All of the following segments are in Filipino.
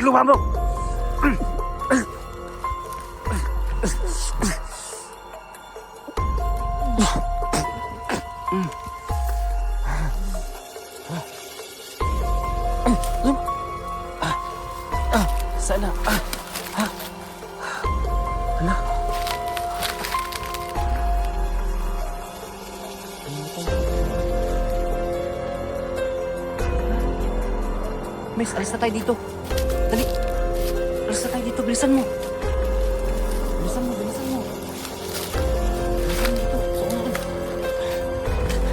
Iluwa mo! Sana. Ano? Miss, alis na tayo dito. Dali. Alis na tayo dito. Bilisan mo. Bilisan mo, bilisan mo. Bilisan mo dito. Suko na rin.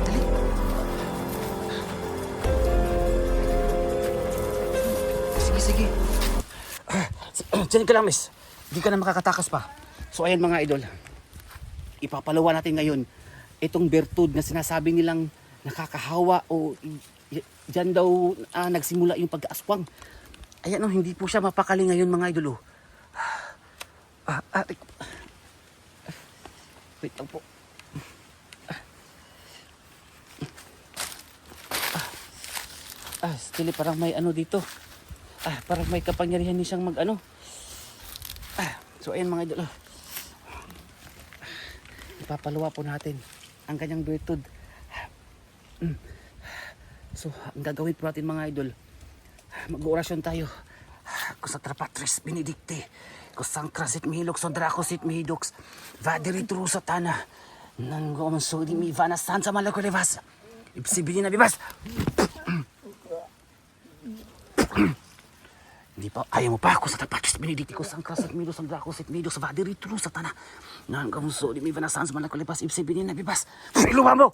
Dali. Sige, sige. Diyan ka lang, miss. Hindi ka na makakatakas pa. So, ayan mga idol. Ipapalawa natin ngayon itong bertud na sinasabi nilang nakakahawa o diyan daw nagsimula yung pag-aswang. Ayan o, hindi po siya mapakali ngayon mga idol. Wait lang po. Still parang may ano dito. Parang may kapangyarihan niya siyang mag-ano. So ayan mga idol. Ipapalawa po natin ang kanyang bertud. So ang gagawin po natin mga idol, mag-orasyon tayo. Kusatra Patris Benedicte, kusangkrasit mihilok sondrakosit mihidoks, vadiri tru satana, nanggomon sodi mi vana sansa malakolevas, ibsibili na bibas. Hindi pa, ayaw mo pa ako sa tapatis Benedicti ko sang krasat mido sang drako sit mido sa vadiri tru satana. Nan kamuso di mi vanasan sa malakulipas ibsibinin na bibas. Iluwa mo.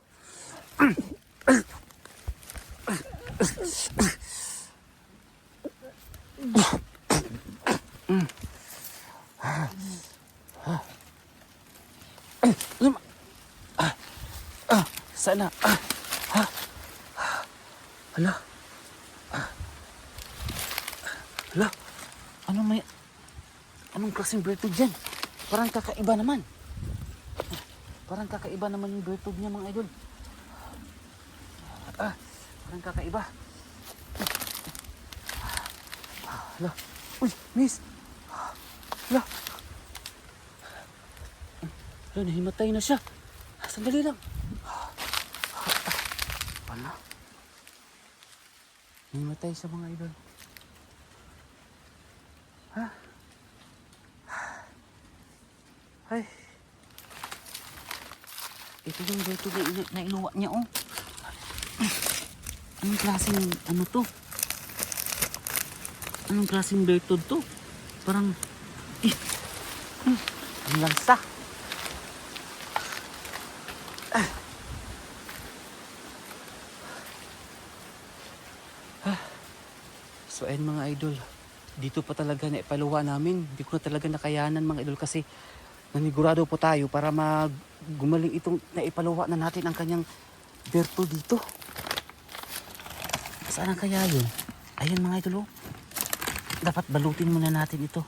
Sana. Hala. Hala, anong klaseng bertud dyan? Parang kakaiba naman. Parang kakaiba naman yung bertud niya mga idol. Parang kakaiba. Hala, uy, miss. Hala. Hala, nahimatay na siya. Sandali lang. Hala. Nahimatay siya mga idol. Ay. Ito yung bertud na inuwa niya, oh. Anong klaseng ano to? Anong klaseng bertud to? Parang ang lansa. So ayun mga idol, dito pa talaga na ipaluwa namin. Hindi ko na talaga nakayanan mga idol kasi nanigurado po tayo para gumaling itong naipaluwa na natin ang kanyang bertud dito. Saan kaya yun? Ayan mga idol, oh. Dapat balutin muna natin ito.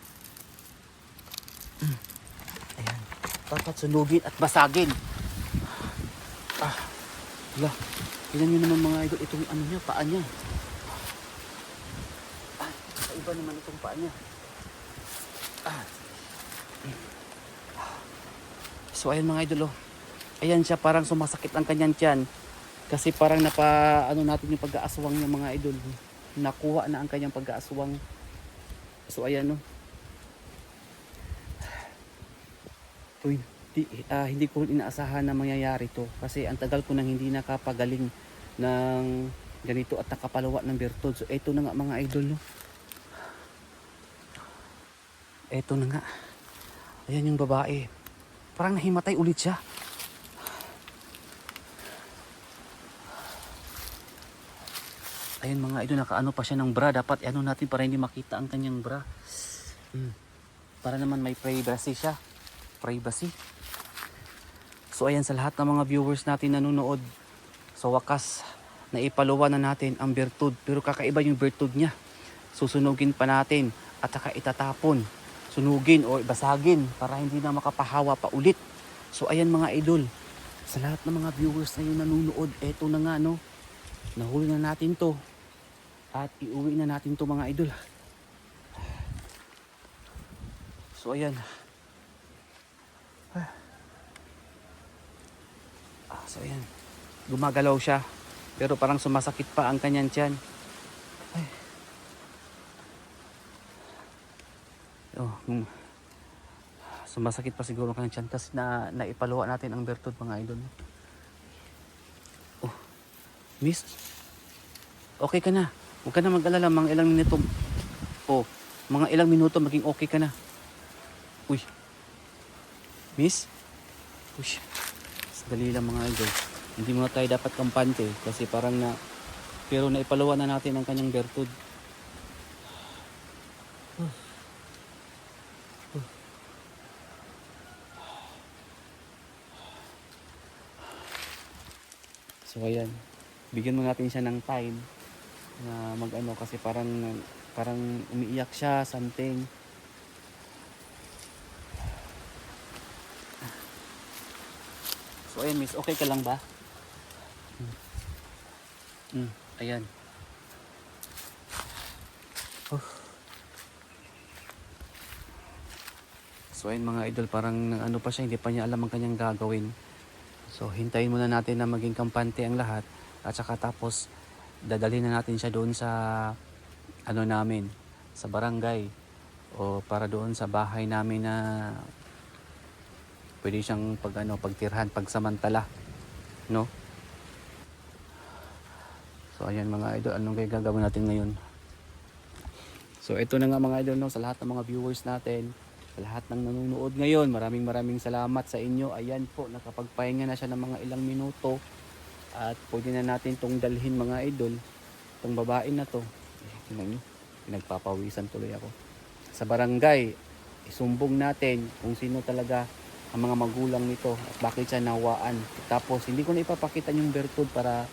Ayan. Dapat sunugin at basagin. Wala. Tingnan nyo naman mga idol itong ano niya, paa niya. Iba naman itong paa niya. So ayan mga idol, oh. Ayan siya, parang sumasakit ang kanyang tiyan. Kasi parang ano natin yung pag-aaswang ng mga idol. Nakuha na ang kanyang pag-aaswang. So ayan, oh. Hindi ko inaasahan na mangyayari to. Kasi ang tagal ko nang hindi nakapagaling ng ganito at nakapalawa ng bertud. So eto na nga mga idol, no. Eto na nga. Ayan yung babae. Parang nahimatay ulit siya. Ayun mga idol, nakaano pa siya ng bra. Dapat ano natin para hindi makita ang kanyang bra. Para naman may privacy siya. Privacy. So ayan, sa lahat ng mga viewers natin nanonood, sa wakas, naipaluwa na natin ang bertud. Pero kakaiba yung bertud niya. Susunugin pa natin at saka itatapon. Sunugin o basagin para hindi na makapahawa pa ulit. So ayan mga idol, sa lahat ng mga viewers na yung nanonood, eto na nga, no. Nahuli na natin to at iuwi na natin to mga idol. So ayan. So ayan. Gumagalaw siya. Pero parang sumasakit pa ang kanyang tiyan. Ay. Oh, sumasakit pa siguro ang kanyang tiyan. Tapos naipaluwa natin ang bertud mga idol. Oh, miss. Okay ka na. Huwag ka na mag-alala. Mga ilang minuto. Oh, mga ilang minuto maging okay ka na. Uy. Miss. Uy. Dali lang mga idol. Hindi muna tayo dapat kampante kasi parang pero naipaluwa na natin ang kanyang bertud. So ayan, bigyan mo natin siya ng time na mag-ano kasi parang umiiyak siya, something. So ayan miss, okay ka lang ba? Ayan. So ayun mga idol, parang ano pa siya, hindi pa niya alam ang kanyang gagawin. So hintayin muna natin na maging kampante ang lahat at saka tapos dadalhin na natin siya doon sa ano namin, sa barangay o para doon sa bahay namin na pwede siyang pagtirhan, pagsamantala, no? So ayan mga idol, anong gagawin natin ngayon? So ito na nga mga idol, no, sa lahat ng mga viewers natin, sa lahat ng nanonood ngayon, maraming salamat sa inyo. Ayan po, nakapagpahinga na siya ng mga ilang minuto at pwede na natin tong dalhin mga idol, tong babae na to. Tingnan nyo, pinagpapawisan tuloy ako. Sa barangay, isumbong natin kung sino talaga ang mga magulang nito at bakit siya nawaan. Tapos hindi ko na ipapakita yung bertud para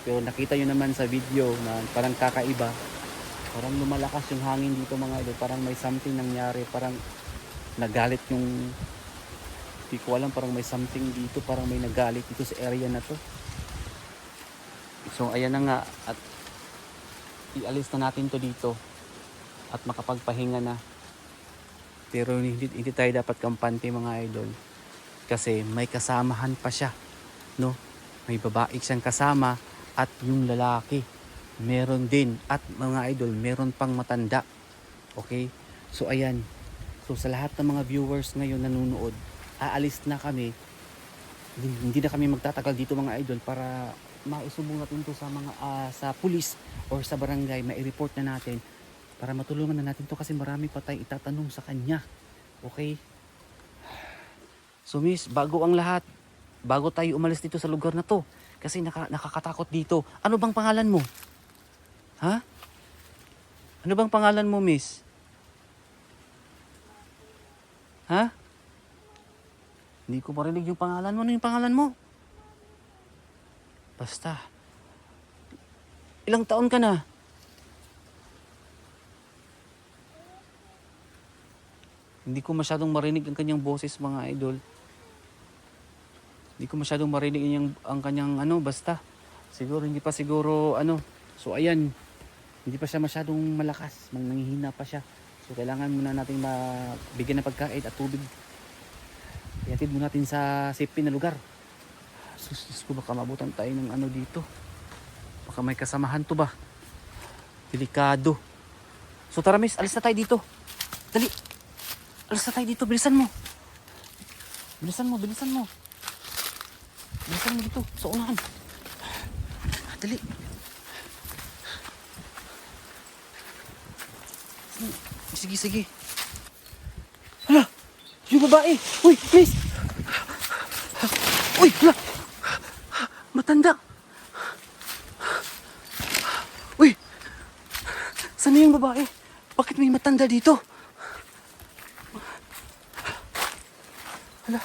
pero nakita nyo naman sa video na parang kakaiba. Parang lumalakas yung hangin dito mga idol. Parang may something nangyari. Parang nagalit yung... Hindi ko alam. Parang may something dito. Parang may nagalit dito sa area na to. So ayan na nga. At ialis na natin to dito. At makapagpahinga na. Pero hindi tayo dapat kampante mga idol. Kasi may kasamahan pa siya. No? May babae siyang kasama. At yung lalaki meron din, at mga idol meron pang matanda. Okay, so ayan, so sa lahat ng mga viewers ngayon nanonood, aalis na kami, hindi na kami magtatagal dito mga idol para maisumbong natin to sa mga sa pulis or sa barangay, mai-report na natin para matulungan na natin to kasi marami pa tayong itatanong sa kanya. Okay, so miss, bago ang lahat, bago tayo umalis dito sa lugar na to kasi nakakatakot dito, ano bang pangalan mo? Ha? Ano bang pangalan mo, miss? Ha? Hindi ko marinig yung pangalan mo. Ano yung pangalan mo? Basta. Ilang taon ka na? Hindi ko masyadong marinig ang kanyang boses, mga idol. Hindi ko masyadong marinig ang kanyang basta. Siguro, hindi pa siguro, So, ayan. Hindi pa siya masyadong malakas, nanghihina pa siya. So kailangan muna natin mabigyan ng pagkain at tubig. Ihatid muna natin sa safety na lugar. Sus ko, baka mabutan tayo ng dito. Baka may kasamahan to ba? Delikado. So tara miss, alis na tayo dito. Dali. Alis na tayo dito, bilisan mo. Bilisan mo. Bilisan mo dito, sa unahan. Dali. Sige. Hala! Yung babae! Uy! Miss! Uy! Hala! Matanda! Uy! Saan yung babae? Bakit may matanda dito? Hala!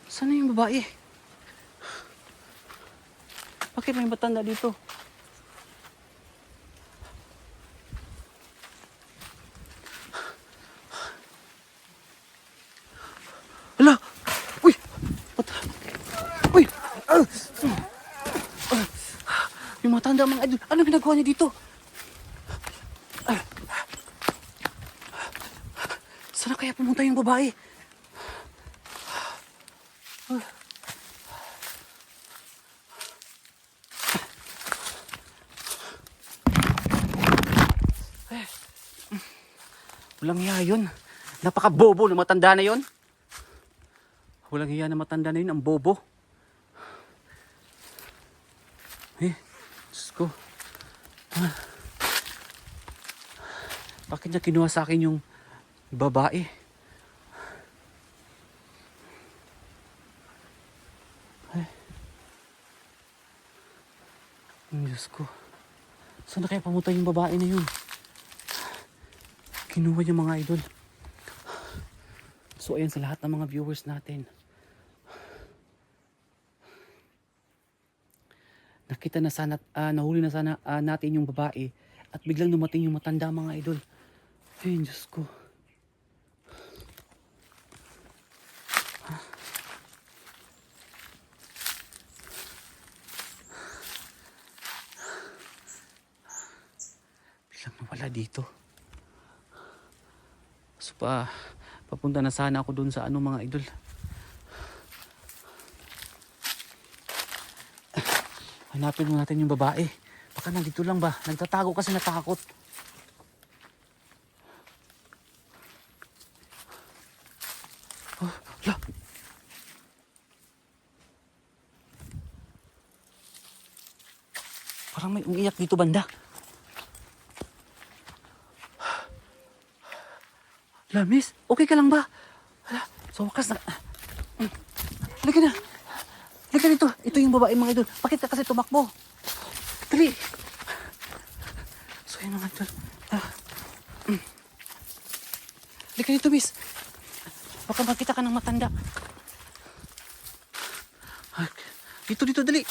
Saan yung babae? Bakit may matanda dito? Hala! Uy! Uy! Yung matanda mga idol. Ano ginagawa niya dito? Saan na kaya pumunta yung babae? Walang hiya yun. Napaka-bobo na matanda na yun. Walang hiya na matanda na yun. Ang bobo. Diyos ko. Bakit niya kinuha sa akin yung babae? Diyos ko. Saan na kaya pumunta yung babae na yun? Kinuha niya mga idol. So ayan sa lahat ng mga viewers natin. Nakita na sana, nahuli na sana natin yung babae at biglang dumating yung matanda mga idol. Ay, Diyos ko. Biglang nawala dito. So papunta na sana ako dun sa ano mga idol. Hanapin mo natin yung babae. Baka nandito lang ba? Nagtatago kasi natakot. Oh, la. Parang may umiyak dito banda. La, miss, okay ka lang ba? Hala, sa wakas na. Halika na. Halika dito. Ito yung babae mga idol. Bakit ka kasi tumakbo? Dali. So yun mga idol. Halika dito, miss. Baka makita ka ng matanda. Dito, dali.